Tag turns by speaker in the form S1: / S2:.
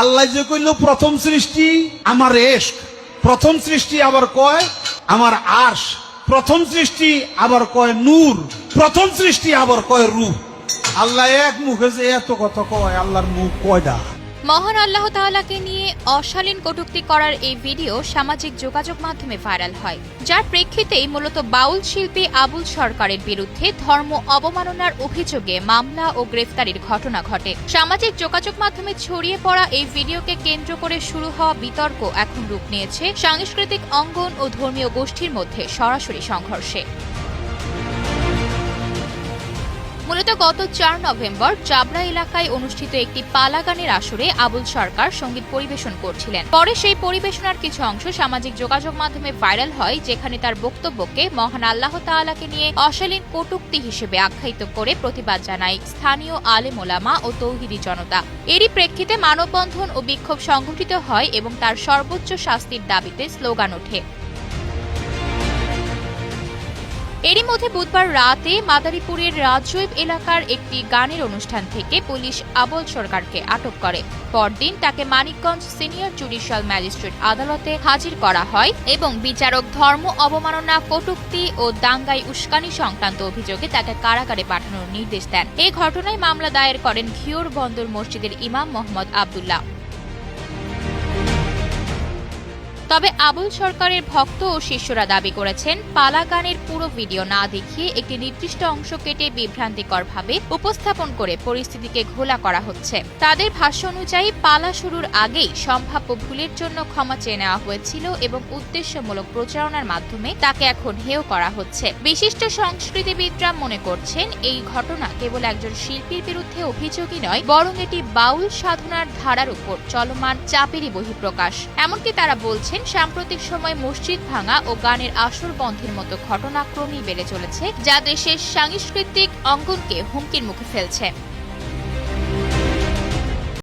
S1: আল্লাহ যে কইল প্রথম সৃষ্টি আমার ইশক, প্রথম সৃষ্টি আবার কয় আমার আরশ, প্রথম সৃষ্টি আবার কয় নূর, প্রথম সৃষ্টি আবার কয় রূহ। আল্লাহ এক মুখে যে এত কথা কয়, আল্লাহর মুখ কয়টা?
S2: মহান আল্লাহ তাআলাকে নিয়ে অশালীন কটূক্তি করার এই ভিডিও সামাজিক যোগাযোগ মাধ্যমে ভাইরাল হয়, যার প্রেক্ষিতেই মূলত বাউল শিল্পী আবুল সরকারের বিরুদ্ধে ধর্ম অবমাননার অভিযোগে মামলা ও গ্রেফতারির ঘটনা ঘটে। সামাজিক যোগাযোগ মাধ্যমে ছড়িয়ে পড়া এই ভিডিওকে কেন্দ্র করে শুরু হওয়া বিতর্ক এখন রূপ নিয়েছে সাংস্কৃতিক অঙ্গন ও ধর্মীয় গোষ্ঠীর মধ্যে সরাসরি সংঘর্ষে। মূলত গত ৪ নভেম্বর চাবড়া এলাকায় অনুষ্ঠিত একটি পালা গানের আসরে আবুল সরকার সঙ্গীত পরিবেশন করছিলেন। পরে সেই পরিবেশনার কিছু অংশ সামাজিক যোগাযোগ মাধ্যমে ভাইরাল হয়, যেখানে তার বক্তব্যকে মহান আল্লাহ তাআলাকে নিয়ে অশালীন কটূক্তি হিসেবে আখ্যায়িত করে প্রতিবাদ জানায় স্থানীয় আলেম ওলামা ও তৌহিদি জনতা। এরই প্রেক্ষিতে মানববন্ধন ও বিক্ষোভ সংঘটিত হয় এবং তার সর্বোচ্চ শাস্তির দাবিতে স্লোগান ওঠে। এরই মধ্যে বুধবার রাতে মাদারীপুরের রাজৈব এলাকার একটি গানের অনুষ্ঠান থেকে পুলিশ আবুল সরকারকে আটক করে। পরদিন তাকে মানিকগঞ্জ সিনিয়র জুডিশিয়াল ম্যাজিস্ট্রেট আদালতে হাজির করা হয় এবং বিচারক ধর্ম অবমাননা, কটূক্তি ও দাঙ্গায় উস্কানি সংক্রান্ত অভিযোগে তাকে কারাগারে পাঠানোর নির্দেশ দেন। এই ঘটনায় মামলা দায়ের করেন ঘিওর বন্দর মসজিদের ইমাম মোহাম্মদ আব্দুল্লাহ। তবে আবুল সরকারের ভক্ত ও শিষ্যরা দাবি করেছেন, পালা গানের পুরো ভিডিও না দেখিয়ে একটি নির্দিষ্ট অংশ কেটে বিভ্রান্তিকরভাবে উপস্থাপন করে পরিস্থিতিকে ঘোলা করা হচ্ছে। তাদের ভাষ্য অনুযায়ী পালা শুরুর আগেই সম্ভাব্য ভুলের জন্য ক্ষমা চেয়ে নেওয়া হয়েছিল এবং উদ্দেশ্যমূলক প্রচারণার মাধ্যমে তাকে এখন হেয় করা হচ্ছে। বিশিষ্ট সংস্কৃতিবিদরা মনে করছেন, এই ঘটনা কেবল একজন শিল্পীর বিরুদ্ধে অভিযোগই নয়, বরং এটি বাউল সাধনার ধারার উপর চলমান চাপেরই বহিঃপ্রকাশ। এমনকি তারা বলছেন, সাম্প্রতিক সময়ে মসজিদ ভাঙা ও গানের আসর বন্ধের মতো ঘটনা ক্রমেই বেড়ে চলেছে, যা দেশের সাংস্কৃতিক অঙ্গনকে হুমকির মুখে ফেলছে।